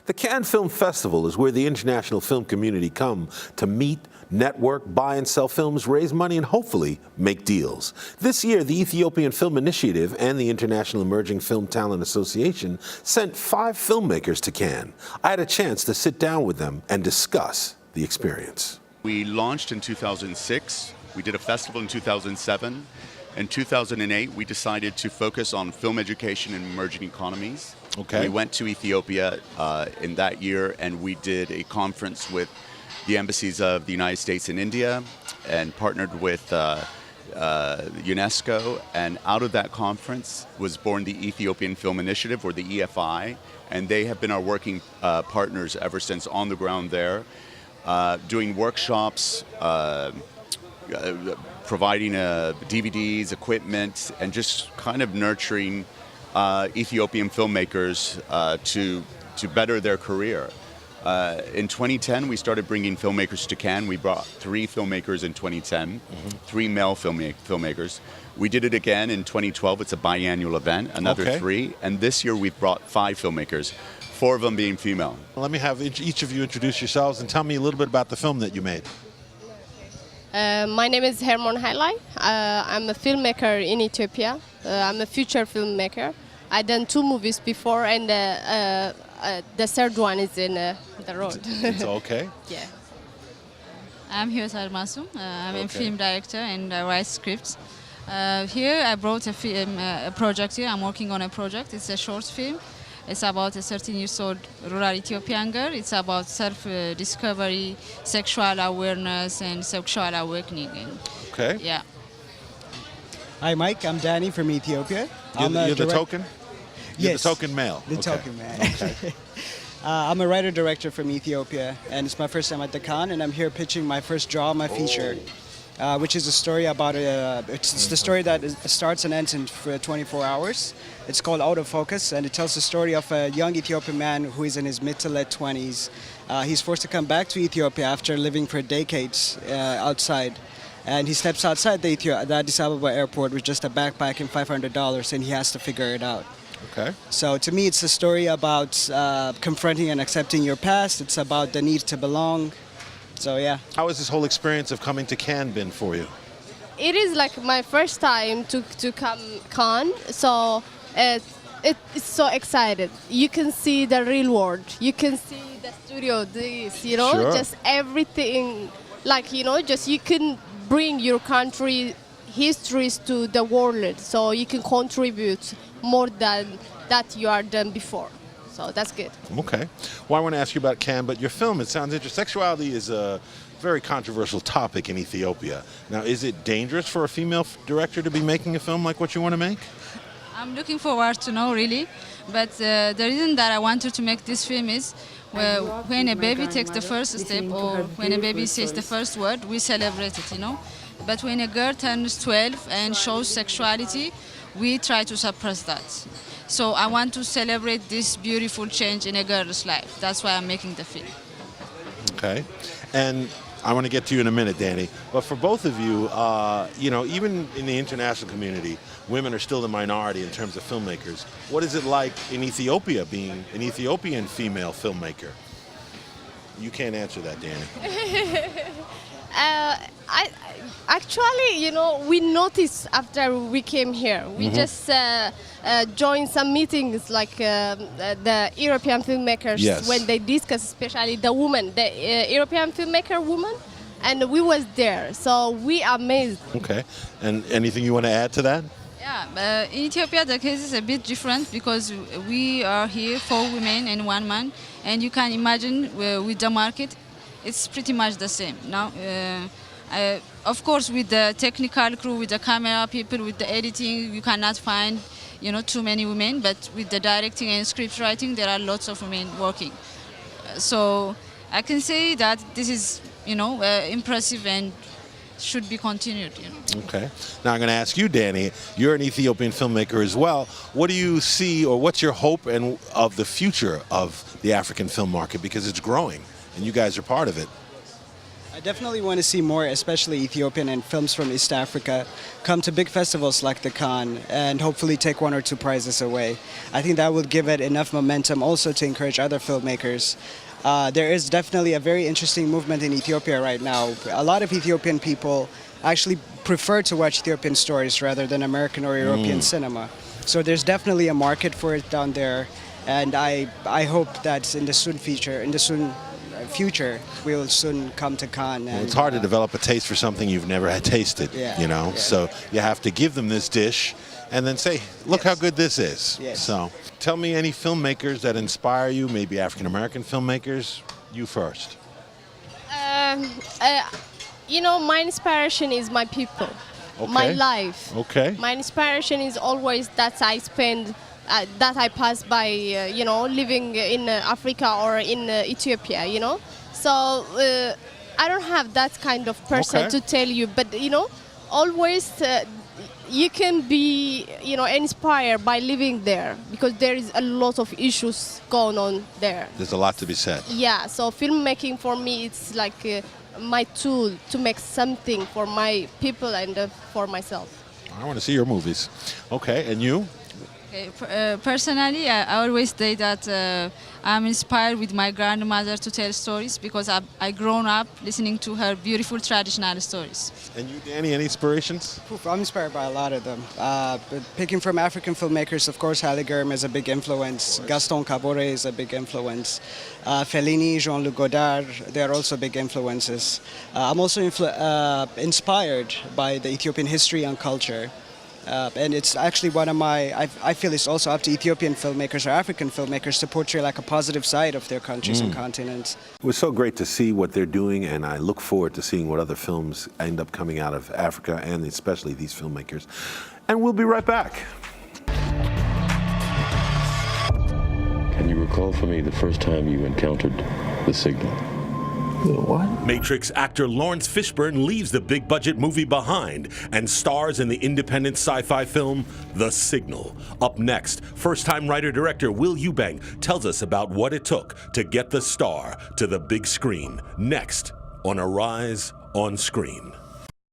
The Cannes Film Festival is where the international film community come to meet, network, buy and sell films, raise money, and hopefully make deals. This year, the Ethiopian Film Initiative and the International Emerging Film Talent Association sent 5 filmmakers to Cannes. I had a chance to sit down with them and discuss the experience. We launched in 2006. We did a festival in 2007. In 2008, we decided to focus on film education in emerging economies. Okay. We went to Ethiopia in that year, and we did a conference with the embassies of the United States and India, and partnered with UNESCO. And out of that conference was born the Ethiopian Film Initiative, or the EFI, and they have been our working partners ever since, on the ground there, doing workshops, providing DVDs, equipment, and just kind of nurturing Ethiopian filmmakers to better their career. In 2010, we started bringing filmmakers to Cannes. We brought 3 filmmakers in 2010, 3 male filmmakers. We did it again in 2012. It's a biannual event, another 3. And this year we've brought 5 filmmakers, 4 of them being female. Let me have each of you introduce yourselves and tell me a little bit about the film that you made. My name is Hermon Hailay. I'm a filmmaker in Ethiopia. I'm a future filmmaker. I've done 2 movies before, and the third one is in the road. It's okay? Yeah. I'm Hirat Almasum. I'm a film director and I write scripts. Here I brought a project here. I'm working on a project. It's a short film. It's about a 13-year-old rural Ethiopian girl. It's about self-discovery, sexual awareness, and sexual awakening. Okay. Yeah. Hi, Mike. I'm Danny from Ethiopia. You're the token? You're Yes. the token male? The token man. Okay. I'm a writer-director from Ethiopia, and it's my first time at the Cannes, and I'm here pitching my first drama feature, which is a story about it's the story that starts and ends in 24 hours. It's called Out of Focus, and it tells the story of a young Ethiopian man who is in his mid to late 20s. He's forced to come back to Ethiopia after living for decades outside. And he steps outside the Addis Ababa airport with just a backpack and $500, and he has to figure it out. Okay. So to me, it's a story about confronting and accepting your past. It's about the need to belong. So yeah. How has this whole experience of coming to Cannes been for you? It is like my first time to come Cannes, so it's so excited. You can see the real world. You can see the studio, Sure. just everything. Like, just you can bring your country histories to the world, so you can contribute more than that you are done before. So that's good. Okay. Well, I want to ask you about Cannes, but your film, it sounds interesting. Sexuality is a very controversial topic in Ethiopia. Now, is it dangerous for a female director to be making a film like what you want to make? I'm looking forward to know, really. But the reason that I wanted to make this film is when a baby takes the first step, or when a baby says the first word, we celebrate it, But when a girl turns 12 and shows sexuality, we try to suppress that. So I want to celebrate this beautiful change in a girl's life. That's why I'm making the film. Okay. And I want to get to you in a minute, Danny. But for both of you, even in the international community, women are still the minority in terms of filmmakers. What is it like in Ethiopia being an Ethiopian female filmmaker? You can't answer that, Danny. Actually, we noticed after we came here. We just joined some meetings like the European filmmakers, Yes. when they discuss, especially the woman, the European filmmaker woman, and we was there. So we amazed. Okay. And anything you want to add to that? Yeah, in Ethiopia the case is a bit different because we are here 4 women and 1 man, and you can imagine with the market, it's pretty much the same. Now, of course, with the technical crew, with the camera people, with the editing, you cannot find, too many women. But with the directing and script writing, there are lots of women working. So I can say that this is, impressive and should be continued. Okay. Now I'm going to ask you, Danny. You're an Ethiopian filmmaker as well. What do you see, or what's your hope of the future of the African film market, because it's growing, and you guys are part of it? I I definitely want to see more, especially Ethiopian and films from East Africa, come to big festivals like the Cannes and hopefully take 1 or 2 prizes away. I think that would give it enough momentum also to encourage other filmmakers. There is definitely a very interesting movement in Ethiopia right now. A lot of Ethiopian people actually prefer to watch Ethiopian stories rather than American or European cinema. So there's definitely a market for it down there, and I hope that in the soon future we will soon come to Cannes. Well, it's hard to develop a taste for something you've never had tasted, you know. Yeah. So you have to give them this dish and then say, look how good this is. Yes. So tell me any filmmakers that inspire you, maybe African-American filmmakers. You first. You know, my inspiration is my people, my life. Okay. My inspiration is always that I spend, that I pass by, you know, living in Africa or in Ethiopia, you know. So I don't have that kind of person to tell you, but, you know, always you can be, you know, inspired by living there because there is a lot of issues going on there. There's a lot to be said. Yeah, so filmmaking for me, it's like my tool to make something for my people and for myself. I want to see your movies. Okay, and you? Okay, personally, I always say that I'm inspired with my grandmother to tell stories because I grown up listening to her beautiful traditional stories. And you, Danny, any inspirations? I'm inspired by a lot of them. But picking from African filmmakers, of course, Haile Germ is a big influence. Gaston Cabore is a big influence. Fellini, Jean-Luc Godard, they're also big influences. I'm also inspired by the Ethiopian history and culture. And it's actually one of my, I feel it's also up to Ethiopian filmmakers or African filmmakers to portray like a positive side of their countries and continents. It was so great to see what they're doing, and I look forward to seeing what other films end up coming out of Africa, and especially these filmmakers. And we'll be right back. Can you recall for me the first time you encountered the signal? What? Matrix actor Lawrence Fishburne leaves the big-budget movie behind and stars in the independent sci-fi film The Signal. Up next, first-time writer-director Will Eubank tells us about what it took to get the star to the big screen. Next on Arise on Screen.